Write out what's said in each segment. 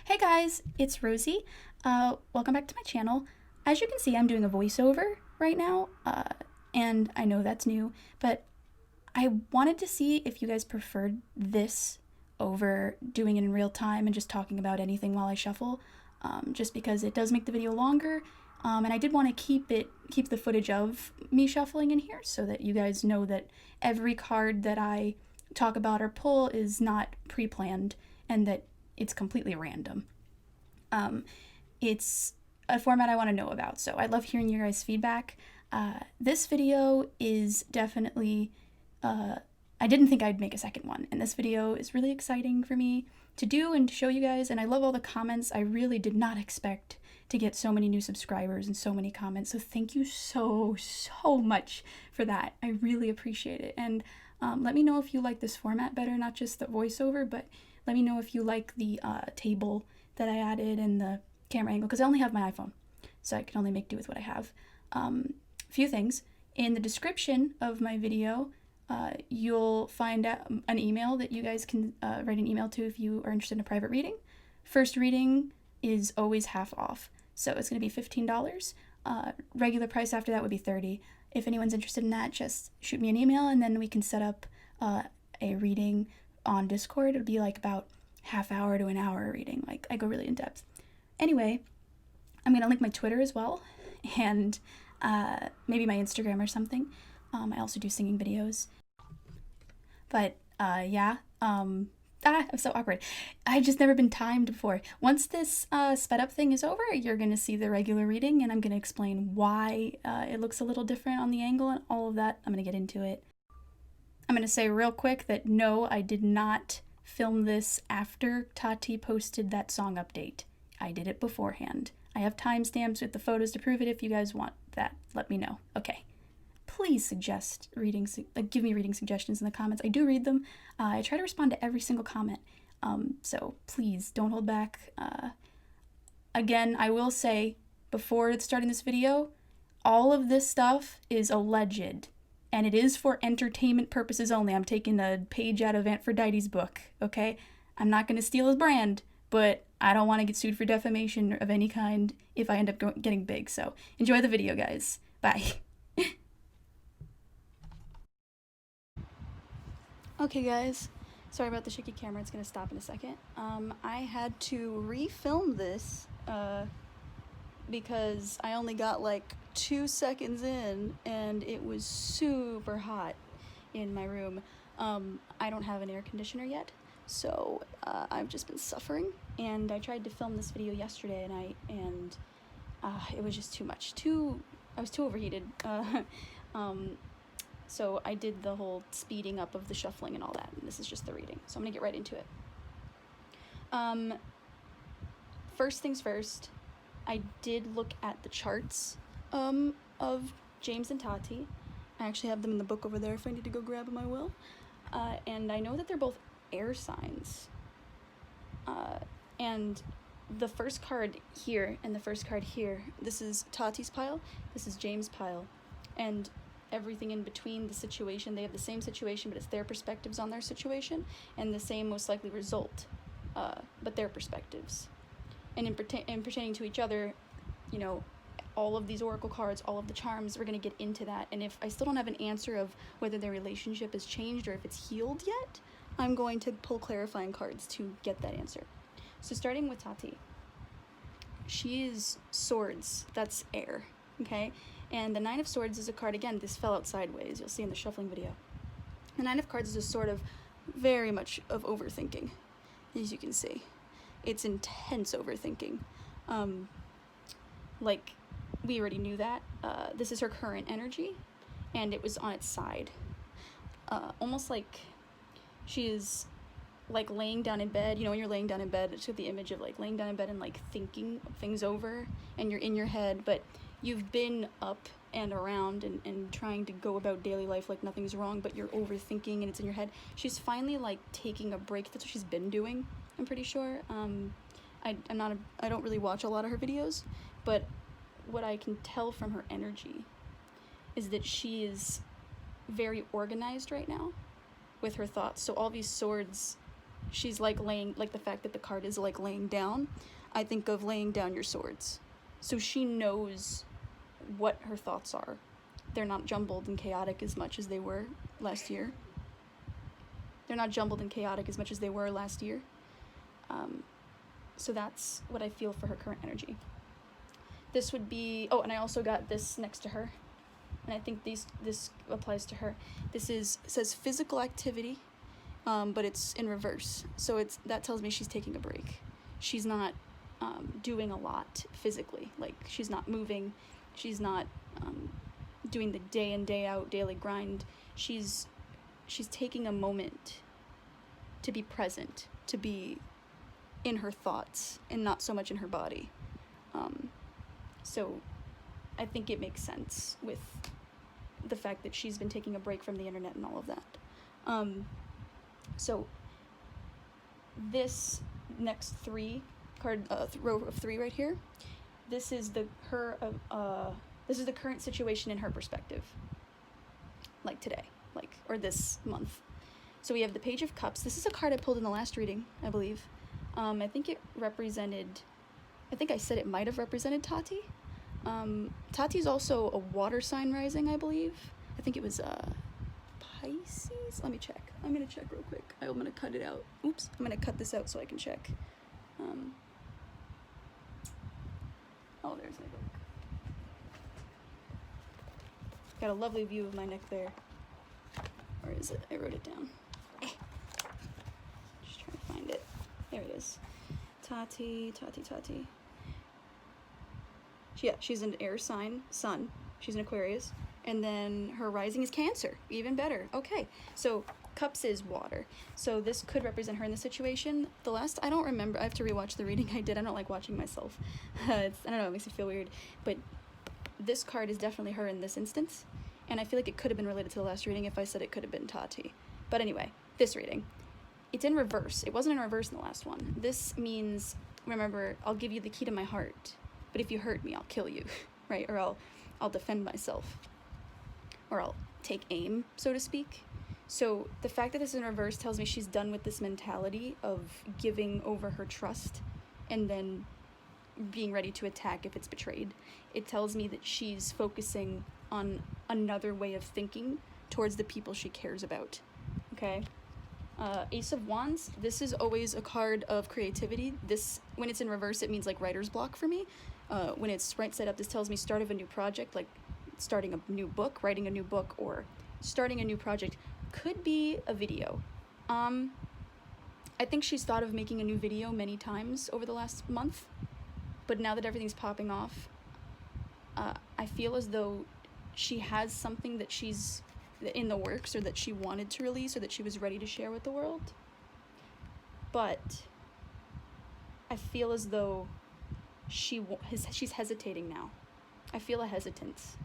Hey guys, it's Rosie. Welcome back to my channel. As you can see, I'm doing a voiceover right now, and I know that's new, but I wanted to see if you guys preferred this over doing it in real time and just talking about anything while I shuffle, just because it does make the video longer, and I did want to keep the footage of me shuffling in here so that you guys know that every card that I talk about or pull is not pre-planned and that it's completely random. It's a format I want to know about, so I love hearing your guys' feedback. This video is definitely, I didn't think I'd make a second one, and this video is really exciting for me to do and to show you guys, and I love all the comments. I really did not expect to get so many new subscribers and so many comments, so thank you so much for that. I really appreciate it, and let me know if you like this format better, not just the voiceover, but let me know if you like the table that I added and the camera angle, because I only have my iPhone, so I can only make do with what I have. A few things. In the description of my video, you'll find an email that you guys can write an email to if you are interested in a private reading. First reading is always half off, so it's going to be $15. Regular price after that would be $30. If anyone's interested in that, just shoot me an email and then we can set up a reading on Discord. It would be like about half hour to an hour reading. Like, I go really in depth. Anyway, I'm going to link my Twitter as well, and maybe my Instagram or something. I also do singing videos. But, yeah. I'm so awkward. I've just never been timed before. Once this sped up thing is over, you're going to see the regular reading, and I'm going to explain why it looks a little different on the angle and all of that. I'm going to get into it. I'm going to say real quick that no, I did not film this after Tati posted that song update. I did it beforehand. I have timestamps with the photos to prove it. If you guys want that, let me know. Okay. Please suggest readings, give me reading suggestions in the comments. I do read them. I try to respond to every single comment. So please don't hold back. Again, I will say before starting this video, all of this stuff is alleged, and it is for entertainment purposes only. I'm taking a page out of Aphrodite's book, okay? I'm not going to steal his brand, but I don't want to get sued for defamation of any kind if I end up getting big. So enjoy the video, guys. Bye. Okay, guys. Sorry about the shaky camera. It's going to stop in a second. I had to refilm this because I only got like 2 seconds in and it was super hot in my room. I don't have an air conditioner yet, so I've just been suffering, and I tried to film this video yesterday and it was just too much. I was too overheated. So I did the whole speeding up of the shuffling and all that, and this is just the reading. So I'm gonna get right into it. First things first, I did look at the charts of James and Tati. I actually have them in the book over there if I need to go grab them, I will. And I know that they're both air signs. And the first card here and the first card here, this is Tati's pile, this is James' pile, and everything in between the situation, they have the same situation, but it's their perspectives on their situation, and the same most likely result, but their perspectives. And in pertaining to each other, you know, all of these oracle cards, all of the charms, we're going to get into that. And if I still don't have an answer of whether their relationship has changed or if it's healed yet, I'm going to pull clarifying cards to get that answer. So starting with Tati, she is swords, that's air, okay? And the Nine of Swords is a card, again, this fell out sideways, you'll see in the shuffling video. The Nine of Cards is a sort of very much of overthinking, as you can see. It's intense overthinking. Like, we already knew that. This is her current energy, and it was on its side. Almost like she is like laying down in bed. You know, when you're laying down in bed, it's the image of like laying down in bed and like thinking things over, and you're in your head, but you've been up and around and trying to go about daily life like nothing's wrong, but you're overthinking and it's in your head. She's finally like taking a break. That's what she's been doing, I'm pretty sure. I don't really watch a lot of her videos, but what I can tell from her energy is that she is very organized right now with her thoughts. So all these swords she's like laying, like the fact that the card is like laying down, I think of laying down your swords. So she knows what her thoughts are. They're not jumbled and chaotic as much as they were last year. So that's what I feel for her current energy. This would be, oh, and I also got this next to her, and I think this applies to her. Says physical activity, but it's in reverse. So that tells me she's taking a break. She's not doing a lot physically. Like, she's not moving. She's not doing the day in, day out daily grind. She's taking a moment to be present, to be in her thoughts and not so much in her body. So I think it makes sense with the fact that she's been taking a break from the internet and all of that. So this next row of three right here, this is the current situation in her perspective, like today, or this month. So we have the Page of Cups. This is a card I pulled in the last reading, I believe. I think I said it might have represented Tati. Tati's also a water sign rising, I believe. I think it was Pisces. Let me check. I'm gonna check real quick. I'm gonna cut it out. Oops. I'm gonna cut this out so I can check. Oh, there's my book. Got a lovely view of my neck there. Where is it? I wrote it down. Just trying to find it. There it is. Tati. Yeah, she's an air sign, sun. She's an Aquarius. And then her rising is Cancer. Even better. Okay. So Cups is water. So this could represent her in the situation. I don't remember. I have to rewatch the reading I did. I don't like watching myself. I don't know. It makes me feel weird. But this card is definitely her in this instance. And I feel like it could have been related to the last reading if I said it could have been Tati. But anyway, this reading. It's in reverse. It wasn't in reverse in the last one. This means, remember, I'll give you the key to my heart. But if you hurt me, I'll kill you, right? Or I'll defend myself. Or I'll take aim, so to speak. So the fact that this is in reverse tells me she's done with this mentality of giving over her trust and then being ready to attack if it's betrayed. It tells me that she's focusing on another way of thinking towards the people she cares about, okay? Ace of Wands, this is always a card of creativity. When it's in reverse, it means like writer's block for me. When it's right side up, this tells me start of a new project, like starting a new book, writing a new book, or starting a new project. Could be a video. I think she's thought of making a new video many times over the last month, but now that everything's popping off, I feel as though she has something that she's in the works, or that she wanted to release, or that she was ready to share with the world. But I feel as though she's hesitating now. I feel a hesitance.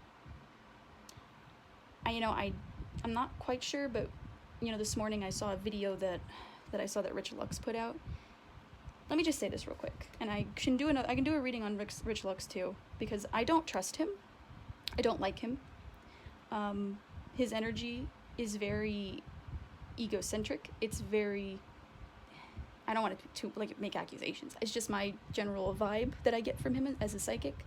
I'm not quite sure, but this morning I saw a video that I saw that Richlux put out. Let me just say this real quick, and I can do a reading on Richlux too, because I don't trust him. I don't like him. His energy is very egocentric. It's very, I don't want to make accusations. It's just my general vibe that I get from him as a psychic.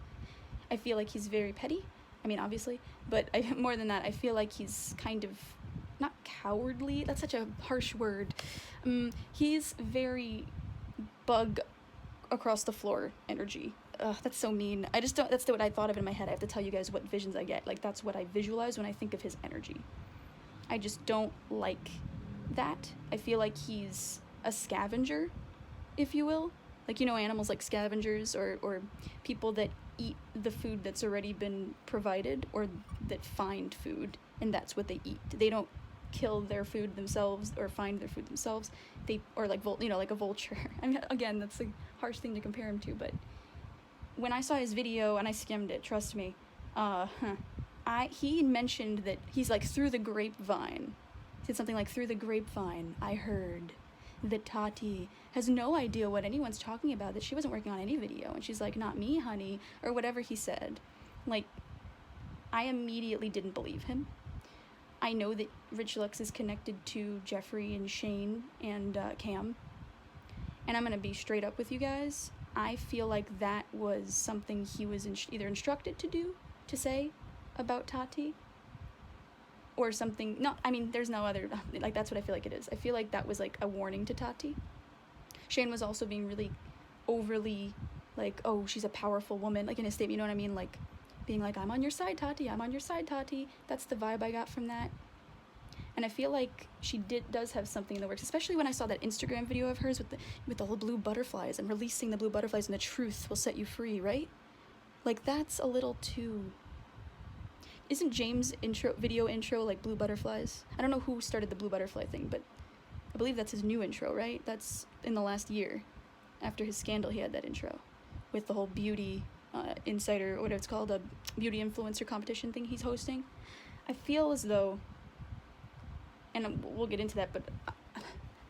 I feel like he's very petty. I mean, obviously, but more than that, I feel like he's kind of, not cowardly, that's such a harsh word. He's very bug across the floor energy. That's so mean. That's what I thought of in my head. I have to tell you guys what visions I get. Like, that's what I visualize when I think of his energy. I just don't like that. I feel like he's a scavenger, if you will. Like, animals like scavengers, or people that eat the food that's already been provided, or that find food, and that's what they eat. They don't kill their food themselves or find their food themselves. Like a vulture. I mean, again, that's a harsh thing to compare him to, but when I saw his video, and I skimmed it, trust me, he mentioned that he's like, through the grapevine. He said something like, through the grapevine, I heard that Tati has no idea what anyone's talking about, that she wasn't working on any video. And she's like, not me, honey, or whatever he said. Like, I immediately didn't believe him. I know that Richlux is connected to Jeffree and Shane and Cam. And I'm going to be straight up with you guys. I feel like that was something he was either instructed to do, to say about Tati, or something. No, I mean, there's no other, like, that's what I feel like it is. I feel like that was like a warning to Tati. Shane was also being really overly like, oh, she's a powerful woman, like in his statement, you know what I mean? Like being like, I'm on your side, Tati, I'm on your side, Tati. That's the vibe I got from that. And I feel like she does have something in the works, especially when I saw that Instagram video of hers with all the blue butterflies and releasing the blue butterflies and the truth will set you free, right? Like, that's a little too... Isn't James' video intro like blue butterflies? I don't know who started the blue butterfly thing, but I believe that's his new intro, right? That's in the last year. After his scandal, he had that intro with the whole beauty insider, or whatever it's called, a beauty influencer competition thing he's hosting. I feel as though, and we'll get into that, but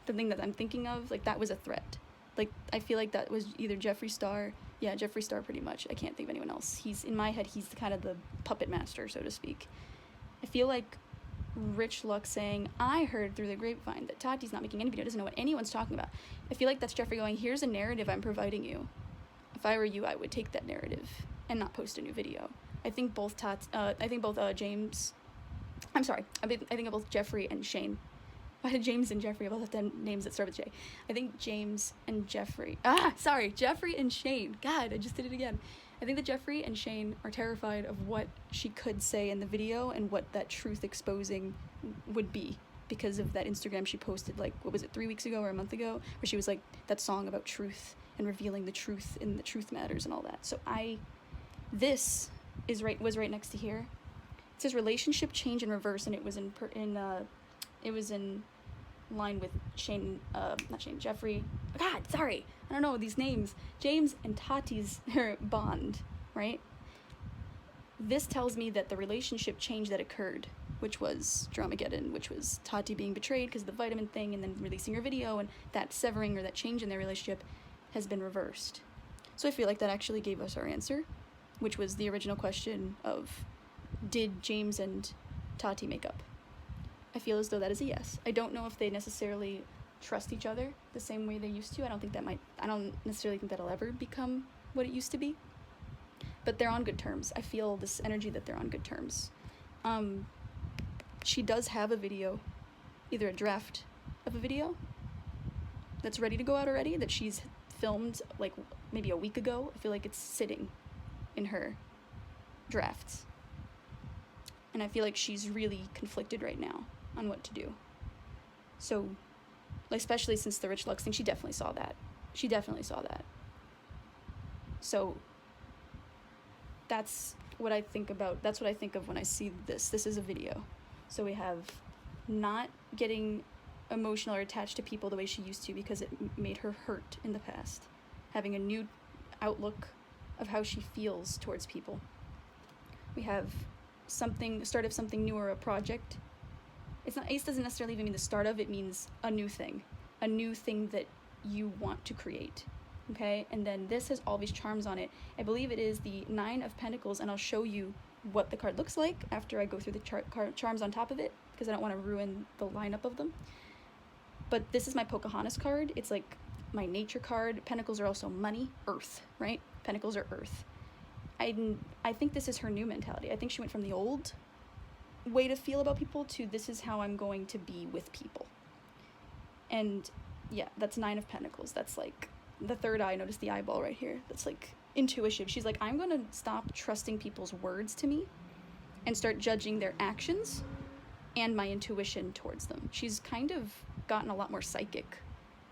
the thing that I'm thinking of, like, that was a threat. Like, I feel like that was either Jeffree Star. Yeah, Jeffree Star, pretty much. I can't think of anyone else. In my head, he's kind of the puppet master, so to speak. I feel like richlux saying, I heard through the grapevine that Tati's not making any video, doesn't know what anyone's talking about. I feel like that's Jeffree going, here's a narrative I'm providing you. If I were you, I would take that narrative and not post a new video. I think both James... I'm sorry. I think of both Jeffree and Shane. Why did James and Jeffree both have names that start with J? I think James and Jeffree... Jeffree and Shane. God, I just did it again. I think that Jeffree and Shane are terrified of what she could say in the video and what that truth exposing would be because of that Instagram she posted, like, what was it, 3 weeks ago or a month ago, where she was like, that song about truth and revealing the truth and the truth matters and all that. So this was right next to here. It says relationship change in reverse, and it was in line with Jeffree. God, sorry, I don't know these names. James and Tati's bond, right? This tells me that the relationship change that occurred, which was dramageddon, which was Tati being betrayed because of the vitamin thing and then releasing her video, and that severing or that change in their relationship has been reversed. So I feel like that actually gave us our answer, which was the original question of, did James and Tati make up? I feel as though that is a yes. I don't know if they necessarily trust each other the same way they used to. I don't necessarily think that'll ever become what it used to be. But they're on good terms. I feel this energy that they're on good terms. She does have a video, either a draft of a video that's ready to go out already, that she's filmed like maybe a week ago. I feel like it's sitting in her drafts. And I feel like she's really conflicted right now on what to do. So, especially since the richlux thing, she definitely saw that. So, that's what I think about. That's what I think of when I see this. This is a video. So we have not getting emotional or attached to people the way she used to because it made her hurt in the past. Having a new outlook of how she feels towards people. We have start of something new or a project. Ace doesn't necessarily even mean the start of, it means a new thing that you want to create. Okay, and then this has all these charms on it. I believe it is the 9 of Pentacles, and I'll show you what the card looks like after I go through the charms on top of it, because I don't want to ruin the lineup of them. But this is my Pocahontas card. It's like my nature card. Pentacles are also money, earth, right? Pentacles are earth. I think this is her new mentality. I think she went from the old way to feel about people to this is how I'm going to be with people. And yeah, that's 9 of Pentacles. That's like the third eye. Notice the eyeball right here. That's like intuition. She's like, I'm going to stop trusting people's words to me and start judging their actions and my intuition towards them. She's kind of gotten a lot more psychic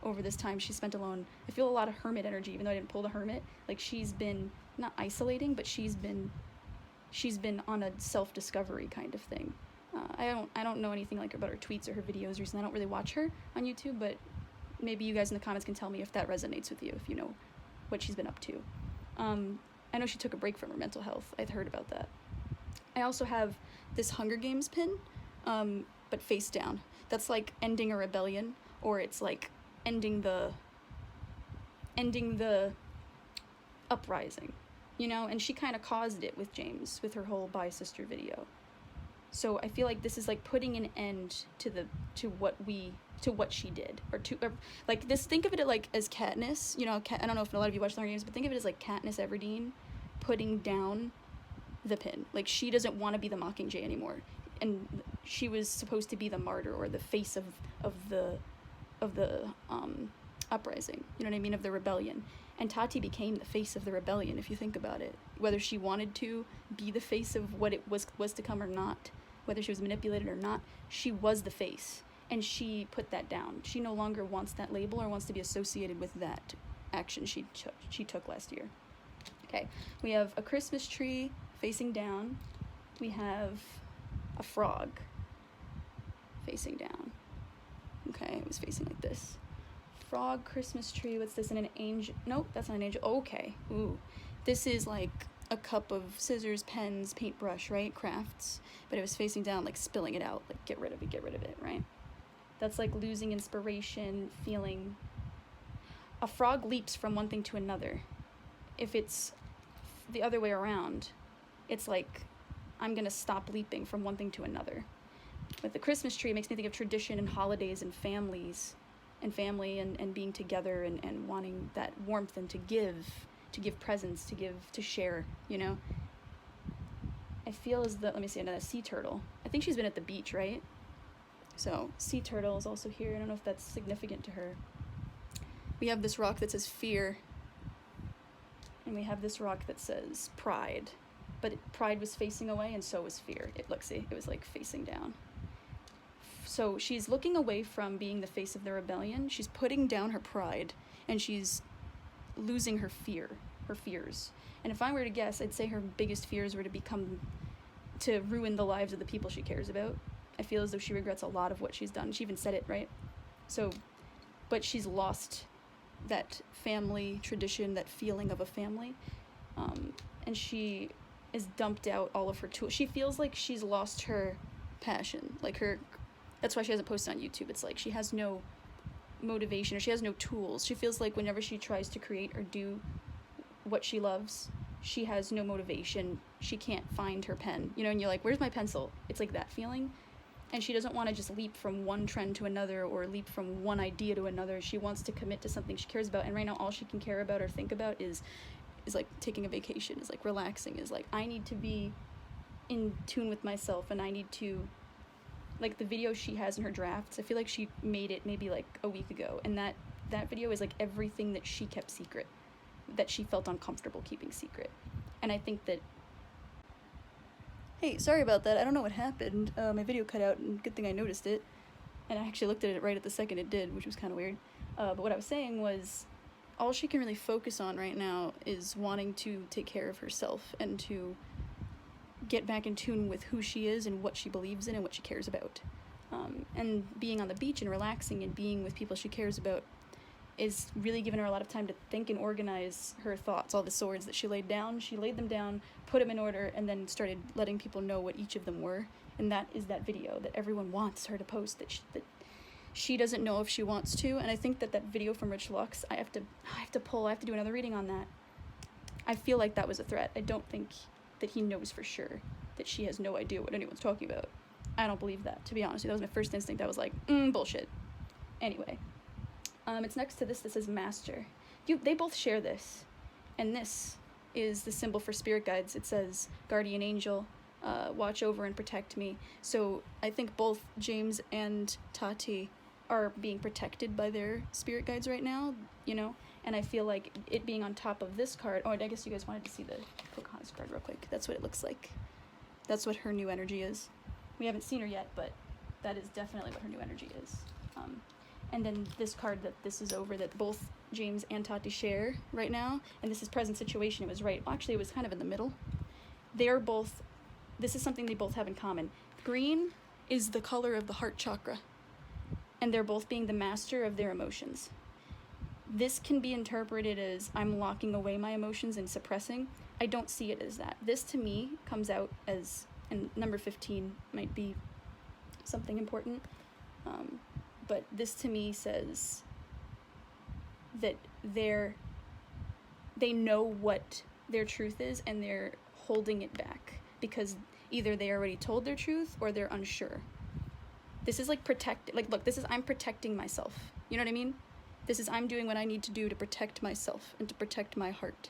over this time she spent alone. I feel a lot of hermit energy, even though I didn't pull the hermit. Like, she's been not isolating, but she's been on a self-discovery kind of thing. I don't know anything like about her tweets or her videos recently. I don't really watch her on YouTube, but maybe you guys in the comments can tell me if that resonates with you, if you know what she's been up to. I know she took a break from her mental health. I've heard about that. I also have this Hunger Games pin, but face down. That's like ending a rebellion, or it's like ending the uprising, you know? And she kind of caused it with James, with her whole Bi Sister video. So I feel like this is like putting an end to what she did, or like this. Think of it like as Katniss. You know, I don't know if a lot of you watch the Hunger Games, but think of it as like Katniss Everdeen putting down the pin. Like, she doesn't want to be the Mockingjay anymore, and she was supposed to be the martyr, or the face of the uprising, you know what I mean, of the rebellion. And Tati became the face of the rebellion, if you think about it. Whether she wanted to be the face of what it was to come or not, whether she was manipulated or not, she was the face, and she put that down. She no longer wants that label or wants to be associated with that action she took last year. Okay, we have a Christmas tree facing down. We have a frog facing down. Okay, it was facing like this. Frog, Christmas tree, what's this? And an angel. Nope, that's not an angel. Okay, ooh. This is like a cup of scissors, pens, paintbrush, right? Crafts. But it was facing down, like spilling it out. Like, get rid of it, right? That's like losing inspiration, feeling. A frog leaps from one thing to another. If it's the other way around, it's like, I'm gonna stop leaping from one thing to another. With the Christmas tree, it makes me think of tradition and holidays and families and family and being together and wanting that warmth and to give presents, to share, you know? I feel as though, let me see, another sea turtle. I think she's been at the beach, right? So, sea turtle is also here. I don't know if that's significant to her. We have this rock that says fear. And we have this rock that says pride. But pride was facing away, and so was fear. It was like facing down. So she's looking away from being the face of the rebellion. She's putting down her pride, and she's losing her fears. And if I were to guess, I'd say her biggest fears were to ruin the lives of the people she cares about. I feel as though she regrets a lot of what she's done. She even said it, right? So, but she's lost that family tradition, that feeling of a family. And she is dumped out all of her tools. She feels like she's lost her passion, that's why she hasn't posted on YouTube. It's like she has no motivation, or she has no tools. She feels like whenever she tries to create or do what she loves, she has no motivation. She can't find her pen, you know, and you're like, where's my pencil? It's like that feeling. And she doesn't want to just leap from one trend to another, or leap from one idea to another. She wants to commit to something she cares about, and right now all she can care about or think about is like taking a vacation, is like relaxing, is like, I need to be in tune with myself, and I need to, like, the video she has in her drafts, I feel like she made it maybe like a week ago, and that video is like everything that she kept secret, that she felt uncomfortable keeping secret. And I think that, hey, sorry about that, I don't know what happened, my video cut out, and good thing I noticed it, and I actually looked at it right at the second it did, which was kind of weird. But what I was saying was, all she can really focus on right now is wanting to take care of herself, and to get back in tune with who she is and what she believes in and what she cares about. And being on the beach and relaxing and being with people she cares about is really giving her a lot of time to think and organize her thoughts. All the swords that she laid them down, put them in order, and then started letting people know what each of them were. And that is that video that everyone wants her to post, that she doesn't know if she wants to. And I think that video from richlux, I have to do another reading on that. I feel like that was a threat. I don't think that he knows for sure, that she has no idea what anyone's talking about. I don't believe that, to be honest. That was my first instinct. I was like, bullshit. Anyway, it's next to this that says master. They both share this, and this is the symbol for spirit guides. It says guardian angel, watch over and protect me. So I think both James and Tati are being protected by their spirit guides right now, you know? And I feel like it being on top of this card, I guess you guys wanted to see the Pocahontas card real quick. That's what it looks like. That's what her new energy is. We haven't seen her yet, but that is definitely what her new energy is. And then this card that this is over, that both James and Tati share right now, and this is present situation. It was right. Well, actually, it was kind of in the middle. This is something they both have in common. Green is the color of the heart chakra, and they're both being the master of their emotions. This can be interpreted as I'm locking away my emotions and suppressing. I don't see it as that. This to me comes out as, and number 15 might be something important, but this to me says that they know what their truth is, and they're holding it back because Either they already told their truth or they're unsure. This is like look, this is I'm protecting myself. You know what I mean? This is I'm doing what I need to do to protect myself and to protect my heart.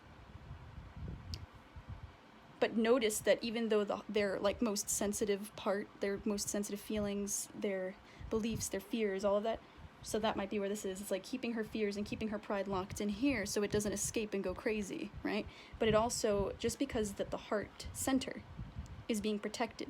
But notice that even though their like most sensitive part, their most sensitive feelings, their beliefs, their fears, all of that, so that might be where this is. It's like keeping her fears and keeping her pride locked in here so it doesn't escape and go crazy, right? But it also, just because that the heart center is being protected,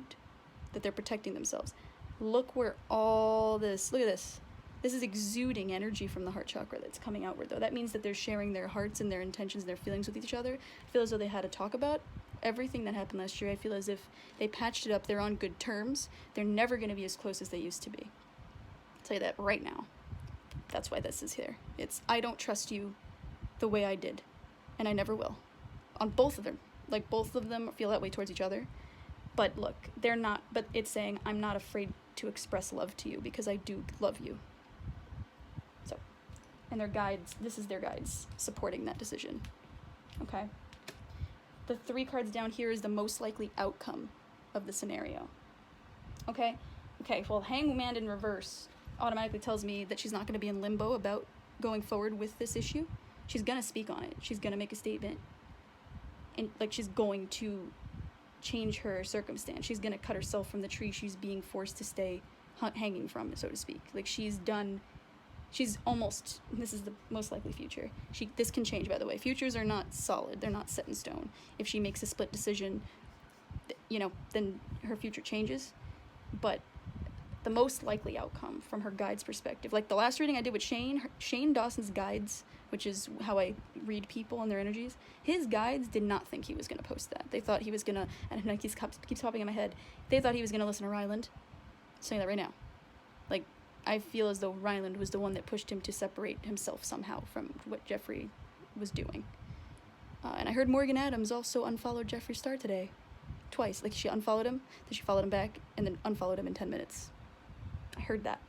that they're protecting themselves, look where all this, look at this. This is exuding energy from the heart chakra that's coming outward, though. That means that they're sharing their hearts and their intentions and their feelings with each other. I feel as though they had to talk about everything that happened last year. I feel as if they patched it up, they're on good terms. They're never going to be as close as they used to be. I'll tell you that right now. That's why this is here. It's, I don't trust you the way I did, and I never will. On both of them. Like, both of them feel that way towards each other. But look, they're not, but it's saying, I'm not afraid to express love to you because I do love you. So, and their guides, this is their guides supporting that decision. Okay? The 3 cards down here is the most likely outcome of the scenario. Okay? Okay, well, Hangman in reverse automatically tells me that she's not going to be in limbo about going forward with this issue. She's going to speak on it. She's going to make a statement. And, like, she's going to change her circumstance. She's going to cut herself from the tree she's being forced to stay hanging from, so to speak. Like, she's almost, this is the most likely future. This can change, by the way. Futures are not solid. They're not set in stone. If she makes a split decision, you know, then her future changes. But the most likely outcome from her guide's perspective, like the last reading I did with Shane Dawson's guides, which is how I read people and their energies, his guides did not think he was going to post that. They thought he was going to, and it keeps popping in my head, they thought he was going to listen to Ryland. I'm saying that right now. Like, I feel as though Ryland was the one that pushed him to separate himself somehow from what Jeffree was doing. And I heard Morgan Adams also unfollowed Jeffree Star today. Twice. Like, she unfollowed him, then she followed him back, and then unfollowed him in 10 minutes. I heard that.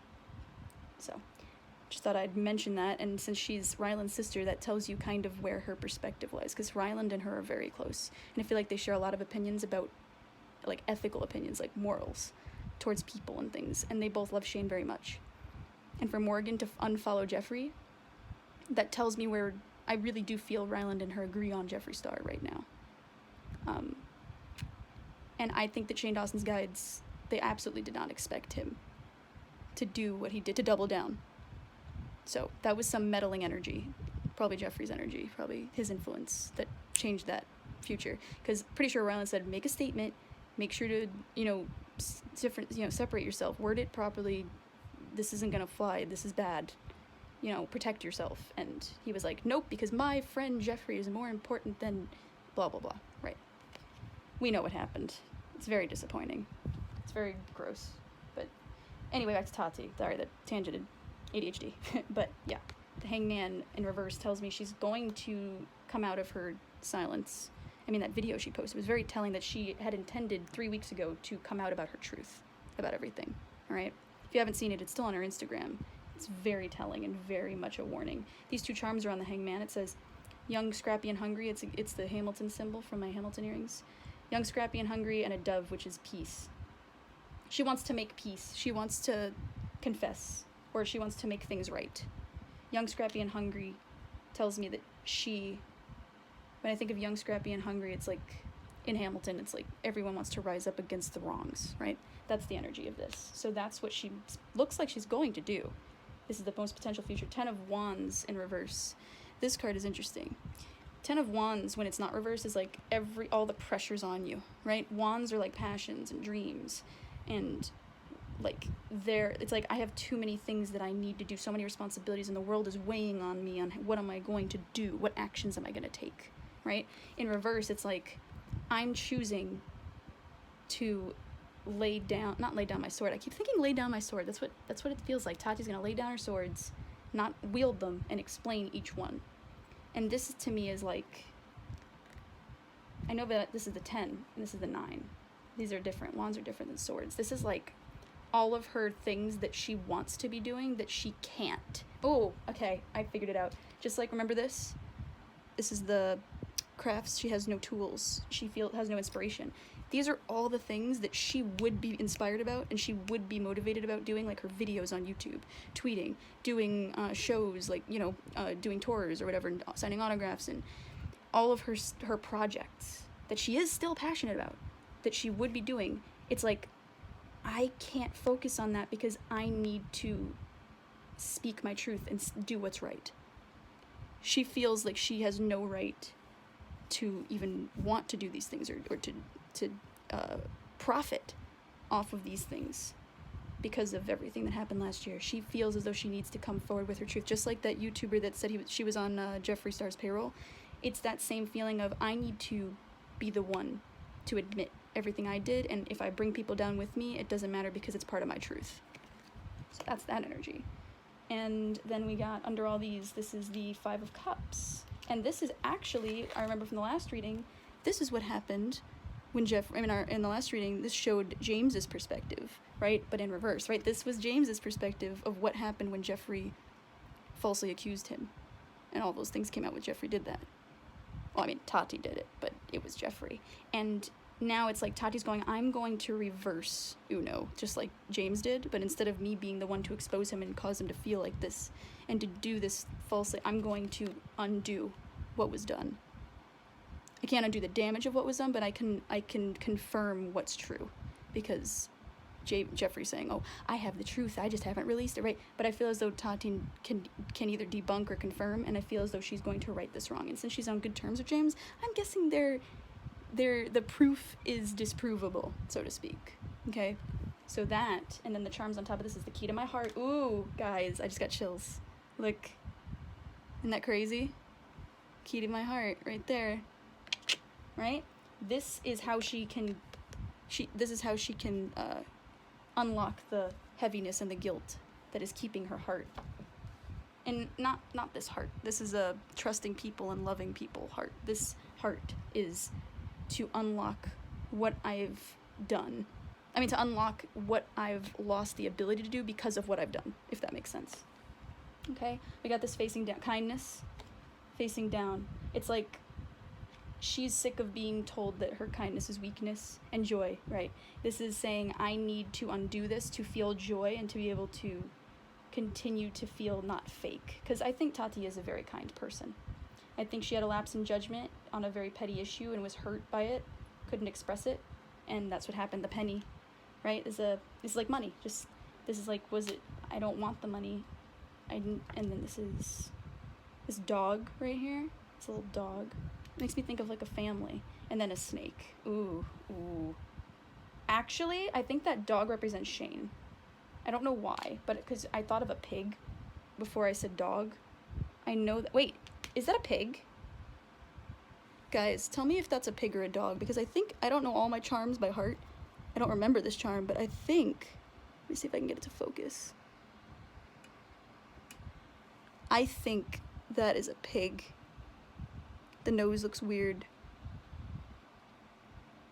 So, just thought I'd mention that, and since she's Ryland's sister, that tells you kind of where her perspective lies, because Ryland and her are very close. And I feel like they share a lot of opinions about, like, ethical opinions, like morals, towards people and things, and they both love Shane very much. And for Morgan to unfollow Jeffree, that tells me where I really do feel Ryland and her agree on Jeffree Star right now. And I think that Shane Dawson's guides, they absolutely did not expect him to do what he did, to double down. So that was some meddling energy, probably Jeffree's energy, probably his influence that changed that future. Because pretty sure Ryland said, make a statement, make sure to, separate yourself, word it properly, this isn't gonna fly, this is bad, protect yourself. And he was like, nope, because my friend Jeffree is more important than blah, blah, blah, right? We know what happened. It's very disappointing. It's very gross. But anyway, back to Tati. Sorry, that tangented. ADHD. But yeah, the Hangman in reverse tells me she's going to come out of her silence. I mean, that video she posted was very telling that she had intended 3 weeks ago to come out about her truth, about everything, all right? If you haven't seen it, it's still on her Instagram. It's very telling and very much a warning. These 2 charms are on the Hangman. It says, young, scrappy, and hungry. It's the Hamilton symbol from my Hamilton earrings. Young, scrappy, and hungry, and a dove, which is peace. She wants to make peace. She wants to confess, or she wants to make things right. Young, scrappy, and hungry tells me that when I think of young, scrappy, and hungry, it's like, in Hamilton, it's like everyone wants to rise up against the wrongs, right? That's the energy of this. So that's what she looks like she's going to do. This is the most potential future. 10 of Wands in reverse. This card is interesting. 10 of Wands, when it's not reversed, is like all the pressure's on you, right? Wands are like passions and dreams, and like it's like I have too many things that I need to do, so many responsibilities, and the world is weighing on me on what am I going to do, what actions am I going to take, right? In reverse, it's like I'm choosing to not lay down my sword. I keep thinking lay down my sword. That's what it feels like. Tati's going to lay down her swords, not wield them, and explain each one. And this to me is like, I know that this is the 10 and this is the 9. These are different. Wands are different than swords. This is like all of her things that she wants to be doing that she can't. Oh, okay, I figured it out. Just like, remember this? This is the crafts. She has no tools. She has no inspiration. These are all the things that she would be inspired about and she would be motivated about doing, like her videos on YouTube, tweeting, doing shows, like, doing tours or whatever, and signing autographs, and all of her projects that she is still passionate about, that she would be doing. It's like, I can't focus on that because I need to speak my truth and do what's right. She feels like she has no right to even want to do these things, or to profit off of these things because of everything that happened last year. She feels as though she needs to come forward with her truth, just like that YouTuber that said she was on Jeffree Star's payroll. It's that same feeling of, I need to be the one to admit everything I did, and if I bring people down with me, it doesn't matter because it's part of my truth. So that's that energy. And then we got, under all these, this is the Five of Cups. And this is actually, I remember from the last reading, this is what happened when in the last reading, this showed James's perspective, right? But in reverse, right? This was James's perspective of what happened when Jeffree falsely accused him. And all those things came out when Jeffree did that. Well, I mean, Tati did it, but it was Jeffree. And now it's like Tati's going, I'm going to reverse Uno, just like James did, but instead of me being the one to expose him and cause him to feel like this and to do this falsely, I'm going to undo what was done. I can't undo the damage of what was done, but I can confirm what's true, because Jeffree's saying, oh, I have the truth, I just haven't released it, right? But I feel as though Tati can either debunk or confirm, and I feel as though she's going to right this wrong. And since she's on good terms with James, I'm guessing the proof is disprovable, so to speak. Okay, so that, and then the charms on top of this is the key to my heart. Ooh, guys, I just got chills. Look, isn't that crazy? Key to my heart, right there. Right? This is how she can unlock the heaviness and the guilt that is keeping her heart. And not this heart. This is a trusting people and loving people heart. This heart is to unlock what I've done. I mean, to unlock what I've lost the ability to do because of what I've done, if that makes sense. Okay? We got this facing down. Kindness. Facing down. It's like she's sick of being told that her kindness is weakness, and joy, right? This is saying, I need to undo this to feel joy and to be able to continue to feel not fake. Because I think Tati is a very kind person. I think she had a lapse in judgment on a very petty issue and was hurt by it, couldn't express it, and that's what happened. The penny, right? It's like money. This is like, I don't want the money. And then this is this dog right here. It's a little dog. Makes me think of like a family. And then a snake. Ooh. Actually, I think that dog represents Shane. I don't know why, but because I thought of a pig before I said dog. I know that. Wait, is that a pig? Guys, tell me if that's a pig or a dog, because I don't know all my charms by heart. I don't remember this charm, but I think, let me see if I can get it to focus. I think that is a pig. The nose looks weird.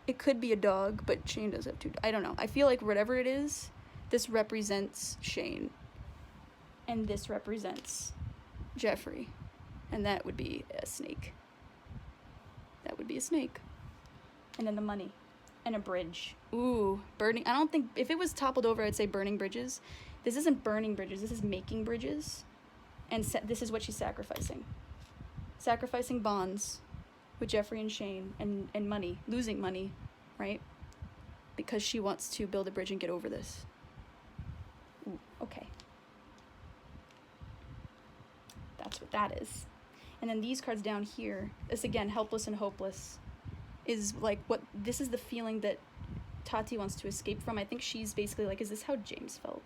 It could be a dog, but Shane does have two. I don't know. I feel like whatever it is, this represents Shane. And this represents Jeffree. And that would be a snake. That would be a snake. And then the money. And a bridge. Ooh, burning. I don't think, if it was toppled over, I'd say burning bridges. This isn't burning bridges. This is making bridges. And this is what she's sacrificing. Sacrificing bonds with Jeffree and Shane, and money, losing money, right? Because she wants to build a bridge and get over this. Ooh, okay. That's what that is. And then these cards down here, this again, helpless and hopeless, is like this is the feeling that Tati wants to escape from. I think she's basically like, is this how James felt?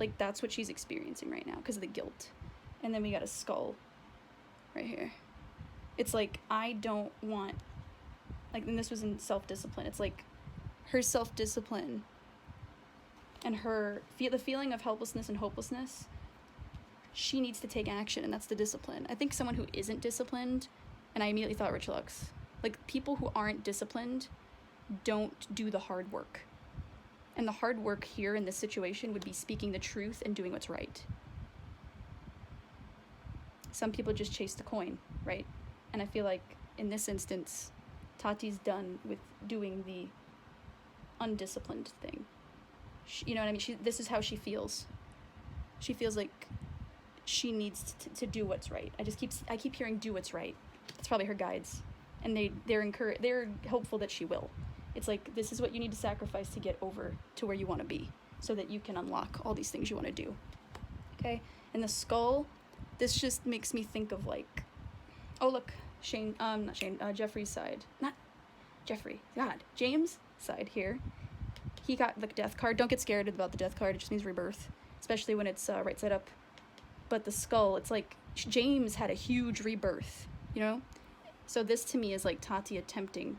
Like, that's what she's experiencing right now because of the guilt. And then we got a skull right here. It's like, I don't want, like, and this was in self-discipline. It's like her self-discipline and the feeling of helplessness and hopelessness, she needs to take action, and that's the discipline. I think someone who isn't disciplined, and I immediately thought richlux, like, people who aren't disciplined don't do the hard work. And the hard work here in this situation would be speaking the truth and doing what's right. Some people just chase the coin, right? And I feel like in this instance, Tati's done with doing the undisciplined thing. You know what I mean? This is how she feels. She feels like she needs to do what's right. I keep hearing do what's right. It's probably her guides, and they're hopeful that she will. It's like, this is what you need to sacrifice to get over to where you want to be, so that you can unlock all these things you want to do. Okay? And the skull, this just makes me think of like, oh look, Jeffree's side. Not Jeffree, God, James' side here. He got the death card. Don't get scared about the death card, it just means rebirth, especially when it's right side up. But the skull, it's like James had a huge rebirth, you know? So this to me is like Tati attempting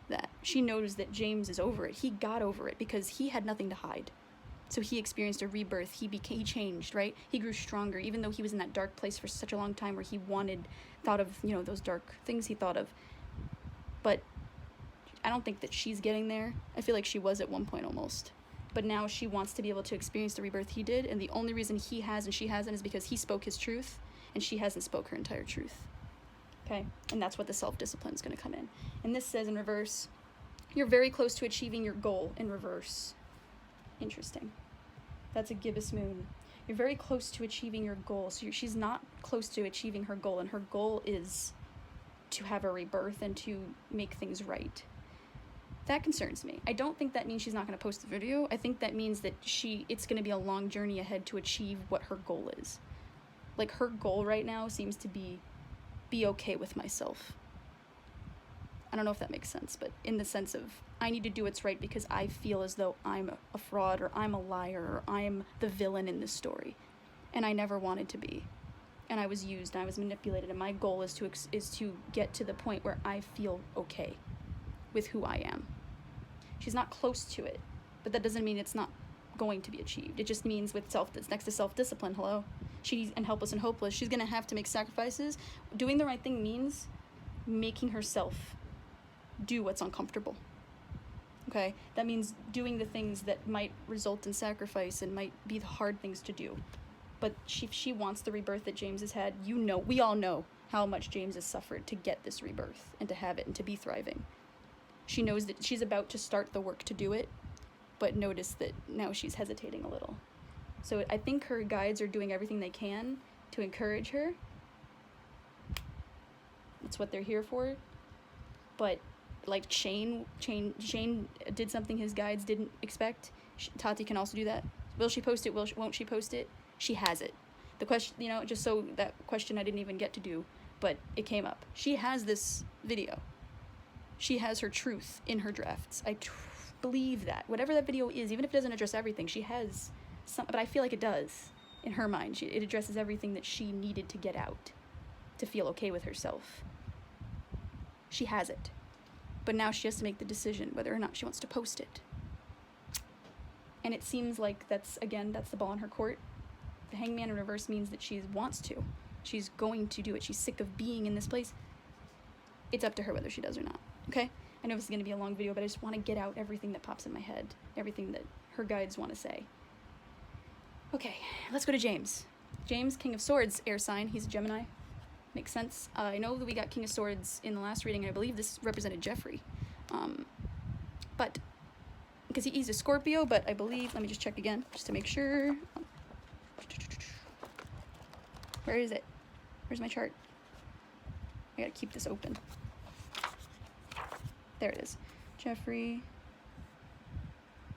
that. She knows that James is over it. He got over it because he had nothing to hide. So he experienced a rebirth. He changed, right? He grew stronger, even though he was in that dark place for such a long time where he thought of, you know, those dark things he thought of. But I don't think that she's getting there. I feel like she was at one point almost. But now she wants to be able to experience the rebirth he did, and the only reason he has and she hasn't is because he spoke his truth, and she hasn't spoke her entire truth. Okay? And that's what the self-discipline is going to come in. And this says in reverse, you're very close to achieving your goal in reverse. Interesting. That's a gibbous moon. You're very close to achieving your goal. So she's not close to achieving her goal, and her goal is to have a rebirth and to make things right. That concerns me. I don't think that means she's not going to post the video. I think that means that it's going to be a long journey ahead to achieve what her goal is. Like, her goal right now seems to be okay with myself. I don't know if that makes sense, but in the sense of, I need to do what's right because I feel as though I'm a fraud, or I'm a liar, or I'm the villain in this story. And I never wanted to be. And I was used, and I was manipulated, and my goal is to get to the point where I feel okay with who I am. She's not close to it, but that doesn't mean it's not going to be achieved. It just means with it's next to self-discipline, hello? She's and helpless and hopeless. She's gonna have to make sacrifices. Doing the right thing means making herself do what's uncomfortable. Okay? That means doing the things that might result in sacrifice and might be the hard things to do. But she wants the rebirth that James has had. You know, we all know how much James has suffered to get this rebirth and to have it and to be thriving. She knows that she's about to start the work to do it, but notice that now she's hesitating a little. So I think her guides are doing everything they can to encourage her. That's what they're here for. But like Shane did something his guides didn't expect. Tati can also do that. Will she post it? Won't she post it? She has it. The question, you know, just so that question I didn't even get to do, but it came up. She has this video. She has her truth in her drafts. I believe that. Whatever that video is, even if it doesn't address everything, she has some, but I feel like it does. In her mind, it addresses everything that she needed to get out, to feel okay with herself. She has it. But now she has to make the decision whether or not she wants to post it. And it seems like that's the ball in her court. The hangman in reverse means that she wants to. She's going to do it. She's sick of being in this place. It's up to her whether she does or not. Okay? I know this is going to be a long video, but I just want to get out everything that pops in my head. Everything that her guides want to say. Okay, let's go to James. James, King of Swords, air sign. He's a Gemini. Makes sense. I know that we got King of Swords in the last reading. I believe this represented Jeffree. But, because he's a Scorpio, but I believe, let me just check again, just to make sure. Where is it? Where's my chart? I gotta keep this open. There it is. Jeffree.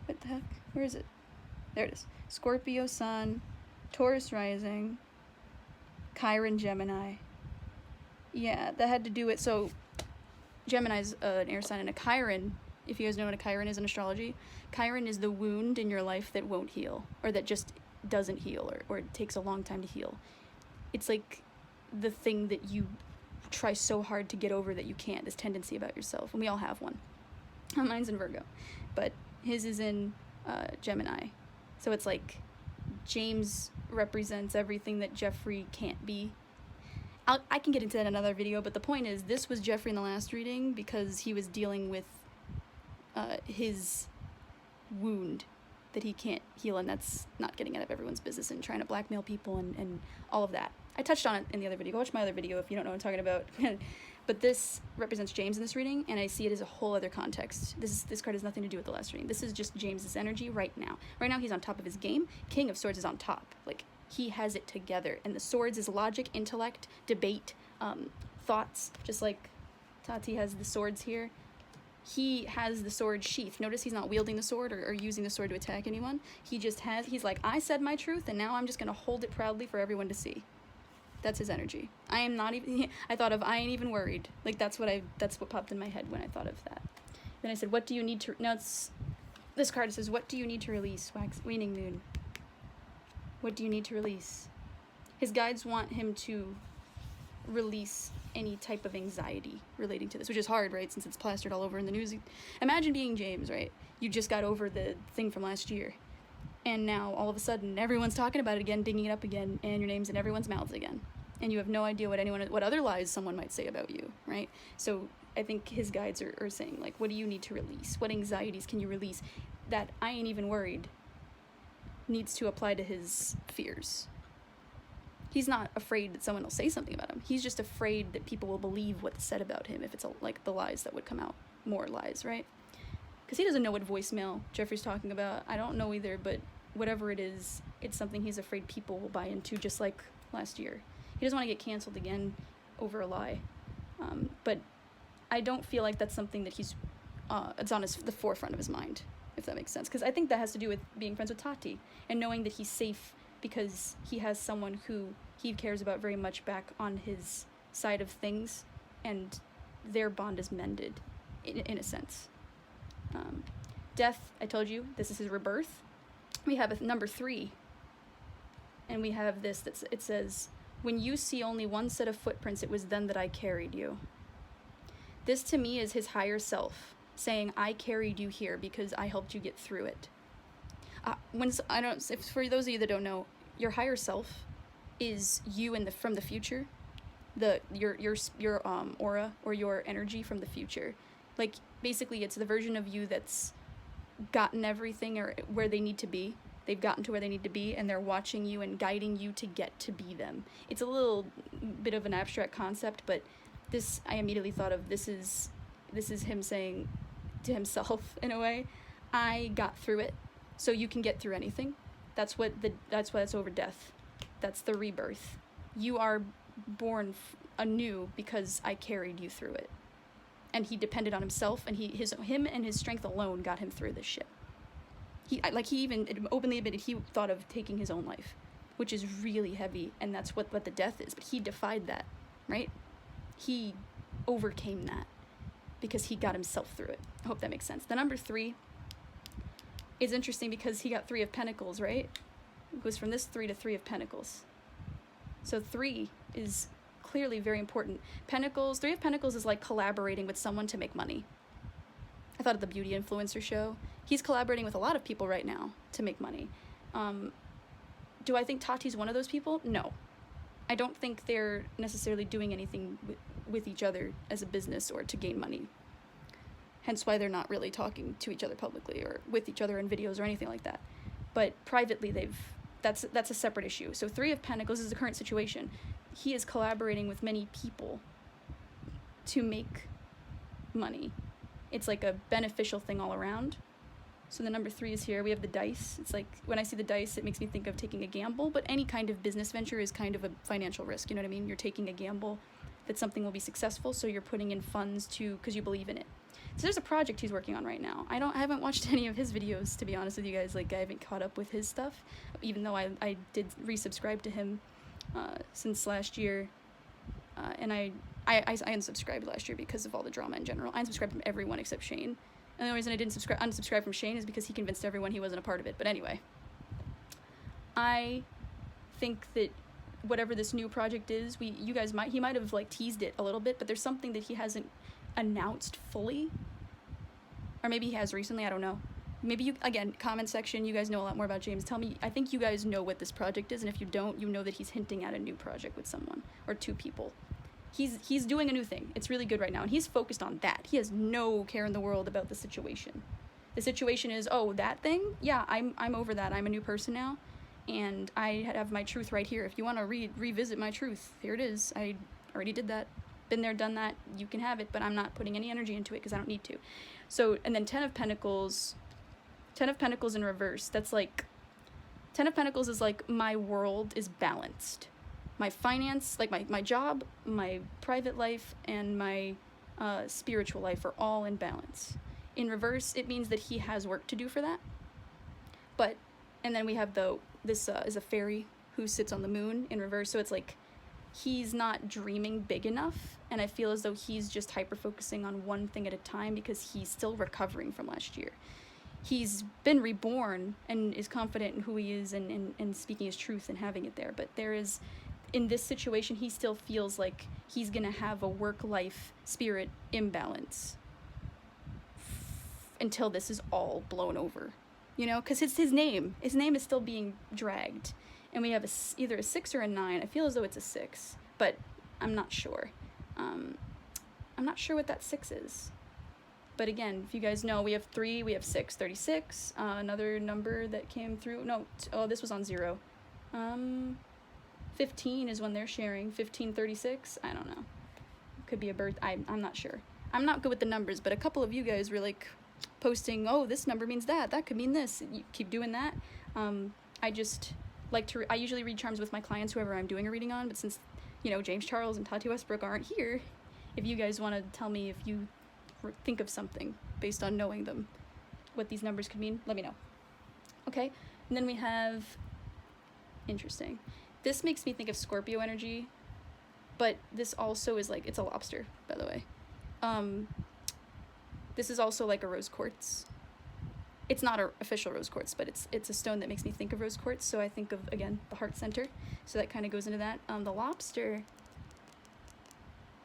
What the heck? Where is it? There it is. Scorpio Sun, Taurus Rising, Chiron Gemini. Yeah, that had to do with, so Gemini's an air sign, and a Chiron, if you guys know what a Chiron is in astrology, Chiron is the wound in your life that won't heal, or that just doesn't heal, or it takes a long time to heal. It's like the thing that you try so hard to get over that you can't, this tendency about yourself, and we all have one. Mine's in Virgo, but his is in Gemini. So it's like James represents everything that Jeffree can't be. I can get into that in another video, but the point is, this was Jeffree in the last reading because he was dealing with his wound that he can't heal, and that's not getting out of everyone's business and trying to blackmail people and all of that. I touched on it in the other video. Go watch my other video if you don't know what I'm talking about. But this represents James in this reading, and I see it as a whole other context. This card has nothing to do with the last reading. This is just James's energy right now. Right now he's on top of his game. King of Swords is on top. Like, he has it together. And the Swords is logic, intellect, debate, thoughts, just like Tati has the swords here. He has the sword sheath. Notice he's not wielding the sword or using the sword to attack anyone. He's like, I said my truth, and now I'm just going to hold it proudly for everyone to see. That's his energy. I am not even, I thought of, I ain't even worried. Like, that's what popped in my head when I thought of that. Then I said, what do you need to, now this card says, what do you need to release, waning moon? What do you need to release? His guides want him to release any type of anxiety relating to this, which is hard, right, since it's plastered all over in the news. Imagine being James, right? You just got over the thing from last year, and now all of a sudden everyone's talking about it again, digging it up again, and your name's in everyone's mouths again, and you have no idea what other lies someone might say about you, right? So I think his guides are saying, like, what do you need to release? What anxieties can you release? That I ain't even worried needs to apply to his fears. He's not afraid that someone will say something about him. He's just afraid that people will believe what's said about him if it's like the lies that would come out. More lies, right? Because he doesn't know what voicemail Jeffree's talking about. I don't know either, but whatever it is, it's something he's afraid people will buy into, just like last year. He doesn't want to get canceled again over a lie. But I don't feel like that's something that it's on the forefront of his mind, if that makes sense. Because I think that has to do with being friends with Tati and knowing that he's safe because he has someone who he cares about very much back on his side of things, and their bond is mended, in a sense. Death, I told you, this is his rebirth. We have a number 3, and we have this, it says, when you see only one set of footprints, it was then that I carried you. This to me is his higher self, saying, I carried you here because I helped you get through it. For those of you that don't know, your higher self is you from the future, your aura or your energy from the future. Like, basically, it's the version of you that's gotten everything or where they need to be. They've gotten to where they need to be, and they're watching you and guiding you to get to be them. It's a little bit of an abstract concept, but this, I immediately thought of, this is him saying to himself, in a way, I got through it, so you can get through anything. That's why it's over death. That's the rebirth. You are born anew because I carried you through it. And he depended on himself, and him and his strength alone got him through this shit. He even openly admitted he thought of taking his own life, which is really heavy, and that's what the death is. But he defied that, right? He overcame that because he got himself through it. I hope that makes sense. The number 3 is interesting because he got 3 of Pentacles, right? It goes from this 3 to 3 of Pentacles. So 3 is clearly very important. 3 of Pentacles is like collaborating with someone to make money. I thought of the beauty influencer show. He's collaborating with a lot of people right now to make money. Do I think Tati's one of those people? No. I don't think they're necessarily doing anything with each other as a business or to gain money. Hence why they're not really talking to each other publicly or with each other in videos or anything like that. But privately, that's a separate issue. So 3 of Pentacles is the current situation. He is collaborating with many people to make money. It's like a beneficial thing all around. So the number 3 is here. We have the dice. It's like, when I see the dice, it makes me think of taking a gamble, but any kind of business venture is kind of a financial risk, you know what I mean? You're taking a gamble that something will be successful, so you're putting in funds because you believe in it. So there's a project he's working on right now. I haven't watched any of his videos, to be honest with you guys. Like, I haven't caught up with his stuff, even though I did resubscribe to him since last year. And I unsubscribed last year because of all the drama in general. I unsubscribed from everyone except Shane. And the only reason I didn't unsubscribe from Shane is because he convinced everyone he wasn't a part of it. But anyway, I think that whatever this new project is, he might have like teased it a little bit, but there's something that he hasn't announced fully. Or maybe he has recently, I don't know. Maybe again, comment section, you guys know a lot more about James. Tell me, I think you guys know what this project is, and if you don't, you know that he's hinting at a new project with someone, or 2 people. He's doing a new thing. It's really good right now, and he's focused on that. He has no care in the world about the situation. The situation is, oh, that thing? Yeah, I'm over that. I'm a new person now, and I have my truth right here. If you want to revisit my truth, here it is. I already did that. Been there, done that. You can have it, but I'm not putting any energy into it because I don't need to. So, and then 10 of Pentacles in reverse. That's like, 10 of Pentacles is like, my world is balanced. My finance, like my job, my private life, and my spiritual life are all in balance. In reverse, it means that he has work to do for that. But, and then we have this is a fairy who sits on the moon in reverse. So it's like, he's not dreaming big enough. And I feel as though he's just hyper-focusing on one thing at a time because he's still recovering from last year. He's been reborn and is confident in who he is and speaking his truth and having it there. But there is, in this situation, he still feels like he's going to have a work-life spirit imbalance until this is all blown over. You know, because his name is still being dragged. And we have either a 6 or a 9. I feel as though it's a 6, but I'm not sure. I'm not sure what that 6 is. But again, if you guys know, we have 3, we have 6, 36. Another number that came through. No, this was on 0. 15 is when they're sharing. 1536. I don't know. Could be a birth. I'm not sure. I'm not good with the numbers, but a couple of you guys were like posting, oh, this number means that. That could mean this. You keep doing that. I just like to. I usually read charms with my clients, whoever I'm doing a reading on. But since, you know, James Charles and Tati Westbrook aren't here, if you guys want to tell me if you think of something based on knowing them, what these numbers could mean, let me know. Okay, and then we have, interesting. This makes me think of Scorpio energy, but this also is like, it's a lobster, by the way. This is also like a rose quartz. It's not an official rose quartz, but it's a stone that makes me think of rose quartz. So I think of, again, the heart center. So that kind of goes into that. The lobster,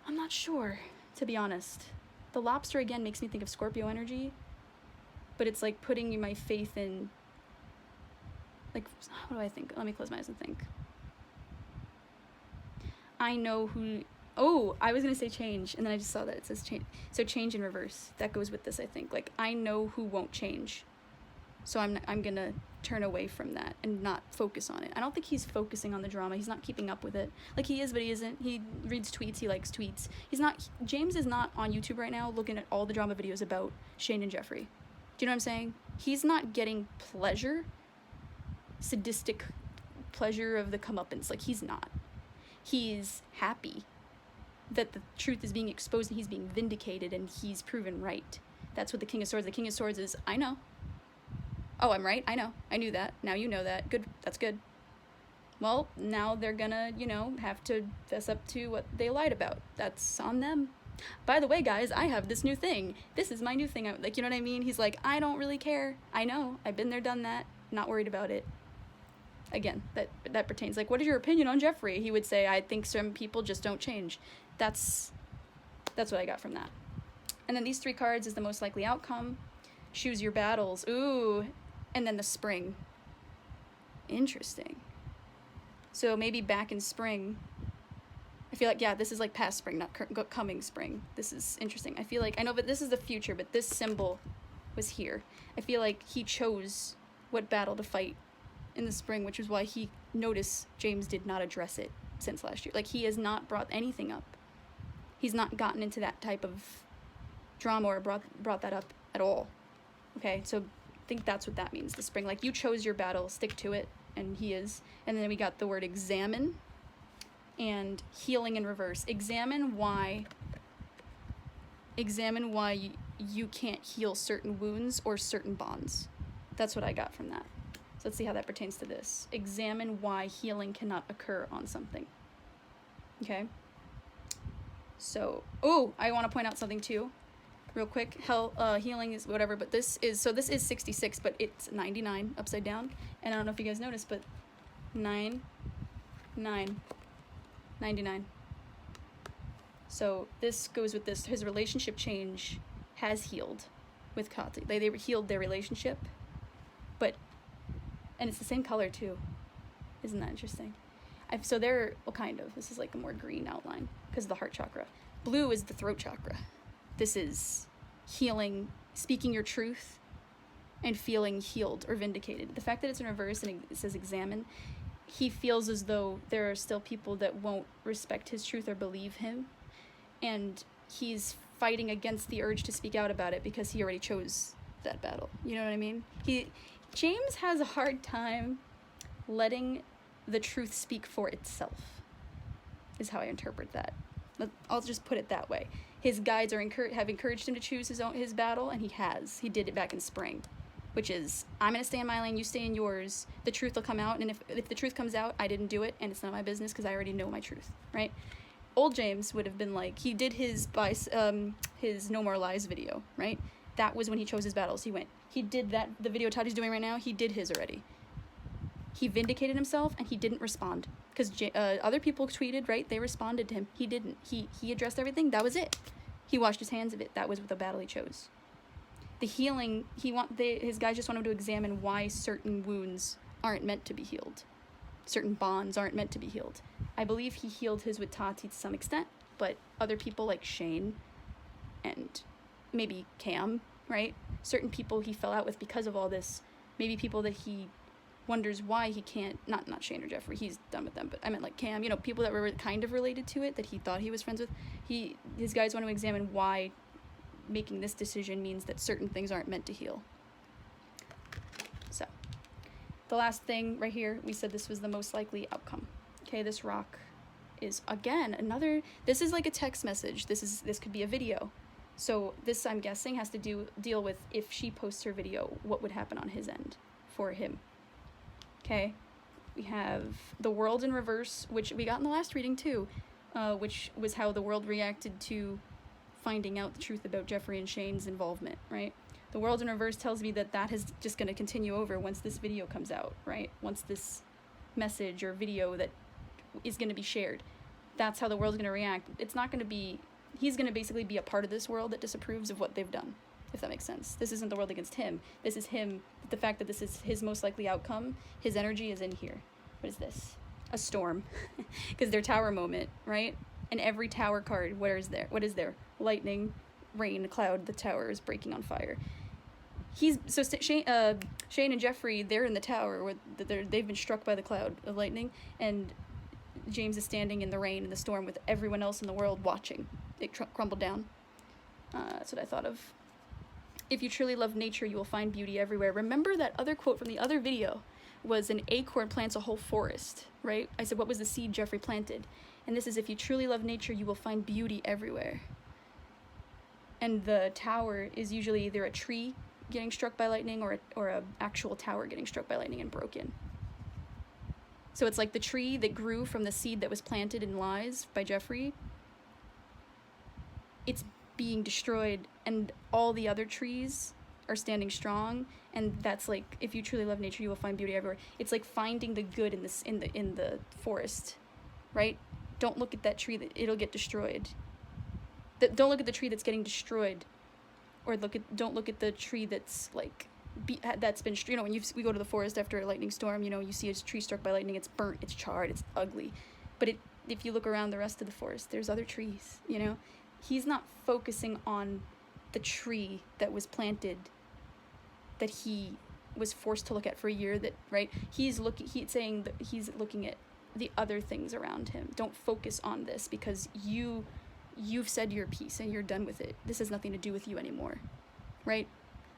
I'm not sure, to be honest. The lobster, again, makes me think of Scorpio energy, but it's like putting my faith in, like, what do I think? Let me close my eyes and think. I know who, oh, I was going to say change, and then I just saw that it says change. So change in reverse. That goes with this, I think. Like, I know who won't change. So I'm going to turn away from that and not focus on it. I don't think he's focusing on the drama. He's not keeping up with it. Like, he is, but he isn't. He reads tweets. He likes tweets. He's not, James is not on YouTube right now looking at all the drama videos about Shane and Jeffree. Do you know what I'm saying? He's not getting pleasure, sadistic pleasure of the comeuppance. Like, he's not. He's happy that the truth is being exposed and he's being vindicated and he's proven right. That's what the King of Swords. The King of Swords is, I know. Oh, I'm right. I know. I knew that. Now you know that. Good. That's good. Well, now they're gonna, you know, have to fess up to what they lied about. That's on them. By the way, guys, I have this new thing. This is my new thing. Like, you know what I mean? He's like, I don't really care. I know. I've been there, done that. Not worried about it. Again, that pertains. Like, what is your opinion on Jeffree? He would say, I think some people just don't change. That's what I got from that. And then these 3 cards is the most likely outcome. Choose your battles. Ooh. And then the spring. Interesting. So maybe back in spring. I feel like, yeah, this is like past spring, not coming spring. This is interesting. I feel like, I know, but this is the future, but this symbol was here. I feel like he chose what battle to fight in the spring, which is why he noticed James did not address it since last year. Like, he has not brought anything up. He's not gotten into that type of drama or brought that up at all. Okay, so I think that's what that means, the spring. Like, you chose your battle, stick to it, and he is. And then we got the word examine and healing in reverse. Examine why you can't heal certain wounds or certain bonds. That's what I got from that. So let's see how that pertains to this. Examine why healing cannot occur on something. Okay. So, oh, I want to point out something too, real quick. Healing is whatever, but this is 66, but it's 99 upside down. And I don't know if you guys noticed, but 99. So this goes with this. His relationship change has healed with Tati. They healed their relationship, and it's the same color too. Isn't that interesting? So they're, well, kind of. This is like a more green outline because of the heart chakra. Blue is the throat chakra. This is healing, speaking your truth, and feeling healed or vindicated. The fact that it's in reverse and it says examine, he feels as though there are still people that won't respect his truth or believe him, and he's fighting against the urge to speak out about it because he already chose that battle. You know what I mean? James has a hard time letting the truth speak for itself, is how I interpret that. I'll just put it that way. His guides have encouraged him to choose his battle, and he has. He did it back in spring, which is, I'm going to stay in my lane, you stay in yours, the truth will come out, and if the truth comes out, I didn't do it, and it's not my business because I already know my truth, right? Old James would have been like, he did his No More Lies video, right? That was when he chose his battles. He did that, the video Tati's doing right now, he did his already. He vindicated himself, and he didn't respond. Because other people tweeted, right? They responded to him. He didn't. He addressed everything. That was it. He washed his hands of it. That was the battle he chose. The healing, his guys just want him to examine why certain wounds aren't meant to be healed. Certain bonds aren't meant to be healed. I believe he healed his with Tati to some extent, but other people like Shane and maybe Cam, right? Certain people he fell out with because of all this. Maybe people that he wonders why he can't, not Shane or Jeffree, he's done with them, but I meant like Cam, people that were kind of related to it, that he thought he was friends with. His guys want to examine why making this decision means that certain things aren't meant to heal. So, the last thing right here, we said this was the most likely outcome. Okay, this rock is, again, this is like a text message. This could be a video. So this, I'm guessing, has to deal with if she posts her video, what would happen on his end for him. Okay, we have the world in reverse, which we got in the last reading too, which was how the world reacted to finding out the truth about Jeffree and Shane's involvement, right? The world in reverse tells me that is just going to continue over once this video comes out, right? Once this message or video that is going to be shared. That's how the world's going to react. It's not going to be, he's going to basically be a part of this world that disapproves of what they've done, if that makes sense. This isn't the world against him. This is him. The fact that this is his most likely outcome, his energy is in here. What is this? A storm. Because their tower moment, right? And every tower card, what is there? Lightning, rain, cloud, the tower is breaking on fire. Shane and Jeffree, they're in the tower where they've been struck by the cloud of lightning, and James is standing in the rain and the storm with everyone else in the world watching it crumble down. That's what I thought of. If you truly love nature, you will find beauty everywhere. Remember that other quote from the other video was an acorn plants a whole forest, right? I said, what was the seed Jeffree planted? And this is, if you truly love nature, you will find beauty everywhere. And the tower is usually either a tree getting struck by lightning or a actual tower getting struck by lightning and broken. So it's like the tree that grew from the seed that was planted in lies by Jeffree. It's being destroyed, and all the other trees are standing strong, and that's like, if you truly love nature, you will find beauty everywhere. It's like finding the good in the forest, right? Don't look at that tree that it'll get destroyed. Don't look at the tree that's getting destroyed, or don't look at the tree that's like that's been, when we go to the forest after a lightning storm, you see a tree struck by lightning, it's burnt, it's charred, it's ugly, but if you look around the rest of the forest, there's other trees. He's not focusing on the tree that was planted, that he was forced to look at for a year, right? He's saying that he's looking at the other things around him. Don't focus on this, because you've said your piece and you're done with it. This has nothing to do with you anymore, right?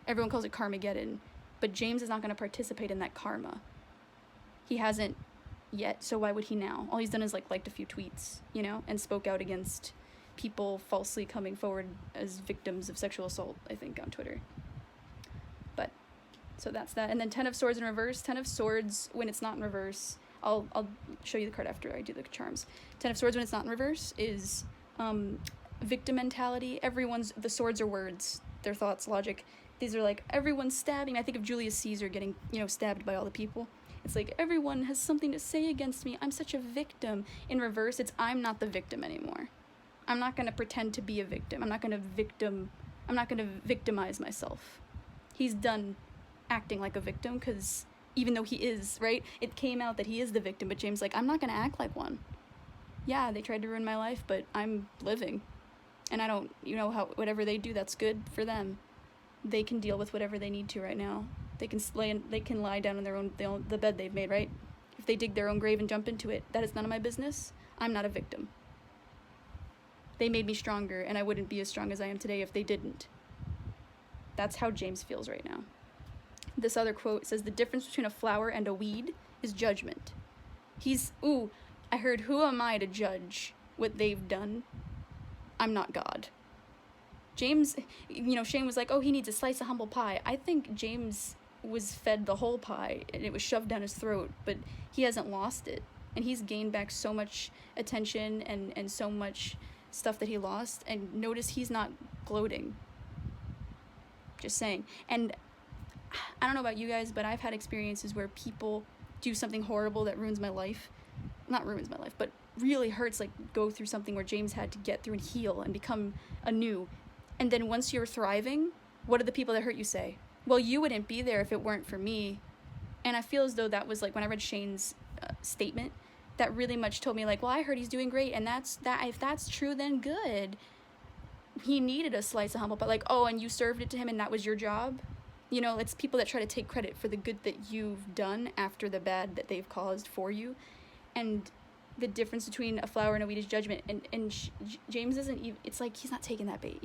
Everyone calls it karmageddon, but James is not going to participate in that karma. He hasn't yet, so why would he now? All he's done is liked a few tweets, and spoke out against people falsely coming forward as victims of sexual assault, I think, on Twitter. But, so that's that. And then 10 of Swords in reverse. 10 of Swords, when it's not in reverse, I'll show you the card after I do the charms. 10 of Swords when it's not in reverse is victim mentality. The swords are words, their thoughts, logic. These are like, everyone's stabbing. I think of Julius Caesar getting, stabbed by all the people. It's like, everyone has something to say against me. I'm such a victim. In reverse, it's, I'm not the victim anymore. I'm not going to pretend to be a victim. I'm not going to victimize myself. He's done acting like a victim, because even though he is, right, it came out that he is the victim, but James I'm not going to act like one. Yeah, they tried to ruin my life, but I'm living. And I don't, how whatever they do, that's good for them. they can deal with whatever they need to right now. They can lie down in the bed they've made, right? If they dig their own grave and jump into it, that is none of my business. I'm not a victim. They made me stronger, and I wouldn't be as strong as I am today if they didn't. That's how James feels right now. This other quote says, the difference between a flower and a weed is judgment. I heard, who am I to judge what they've done? I'm not God. James, Shane was like, oh, he needs a slice of humble pie. I think James was fed the whole pie, and it was shoved down his throat, but he hasn't lost it. And he's gained back so much attention and so much stuff that he lost, and notice he's not gloating. Just saying. And I don't know about you guys, but I've had experiences where people do something horrible that ruins my life. Not ruins my life, but really hurts, like go through something where James had to get through and heal and become anew. And then once you're thriving, what do the people that hurt you say? Well, you wouldn't be there if it weren't for me. And I feel as though that was like, when I read Shane's statement, that really much told me like, well, I heard he's doing great, and if that's true, then good. He needed a slice of humble pie, like, oh, and you served it to him and that was your job? It's people that try to take credit for the good that you've done after the bad that they've caused for you. And the difference between a flower and a weed is judgment. And James isn't even, it's like he's not taking that bait,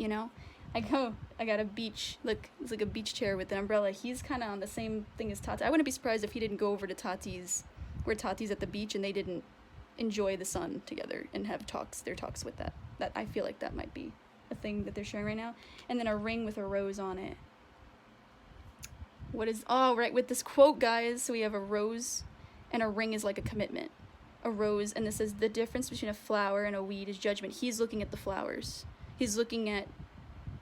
I got a beach, look, it's like a beach chair with an umbrella. He's kind of on the same thing as Tati. I wouldn't be surprised if he didn't go over to Tati's, where Tati's at the beach, and they didn't enjoy the sun together and have their talks with that. I feel like that might be a thing that they're sharing right now. And then a ring with a rose on it. Right, with this quote, guys, so we have a rose, and a ring is like a commitment. A rose, and this says, the difference between a flower and a weed is judgment. He's looking at the flowers. He's looking at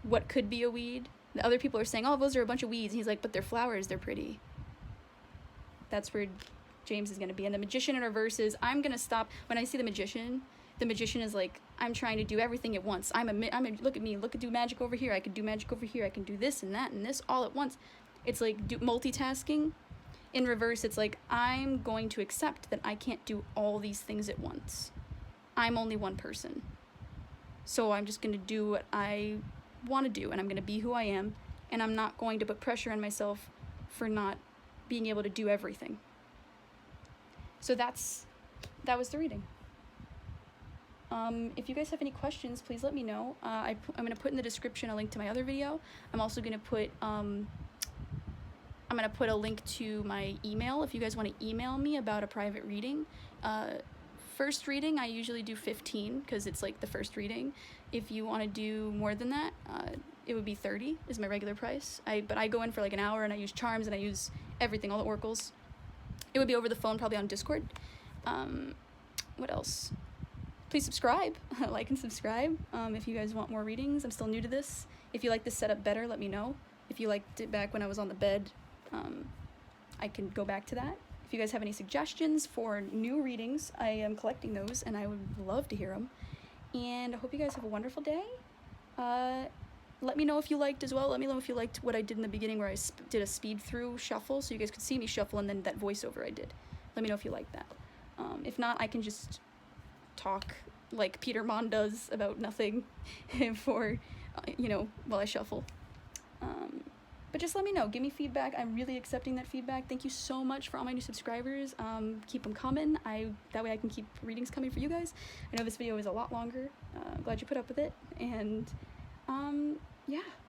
what could be a weed. The other people are saying, oh, those are a bunch of weeds. And he's like, but they're flowers, they're pretty. That's where James is going to be. And the magician in reverse is, I'm going to stop. When I see the magician is like, I'm trying to do everything at once. Look at me, do magic over here. I can do magic over here. I can do this and that and this all at once. It's like multitasking. In reverse, it's like, I'm going to accept that I can't do all these things at once. I'm only one person. So I'm just going to do what I want to do, and I'm going to be who I am, and I'm not going to put pressure on myself for not being able to do everything. So that was the reading. If you guys have any questions, please let me know. I'm going to put in the description a link to my other video. I'm also going to put a link to my email if you guys want to email me about a private reading. First reading, I usually do 15 because it's like the first reading. If you want to do more than that, it would be 30 is my regular price. But I go in for like an hour, and I use charms, and I use everything, all the oracles. It would be over the phone, probably on Discord. What else? Please subscribe, like and subscribe if you guys want more readings. I'm still new to this. If you like this setup better, let me know. If you liked it back when I was on the bed, I can go back to that. If you guys have any suggestions for new readings, I am collecting those, and I would love to hear them. And I hope you guys have a wonderful day. Let me know if you liked as well. Let me know if you liked what I did in the beginning, where I did a speed through shuffle, so you guys could see me shuffle, and then that voiceover I did. Let me know if you liked that. If not, I can just talk like Peter Monn does about nothing for, while I shuffle. But just let me know. Give me feedback. I'm really accepting that feedback. Thank you so much for all my new subscribers. Keep them coming. That way I can keep readings coming for you guys. I know this video is a lot longer. Glad you put up with it. And, yeah.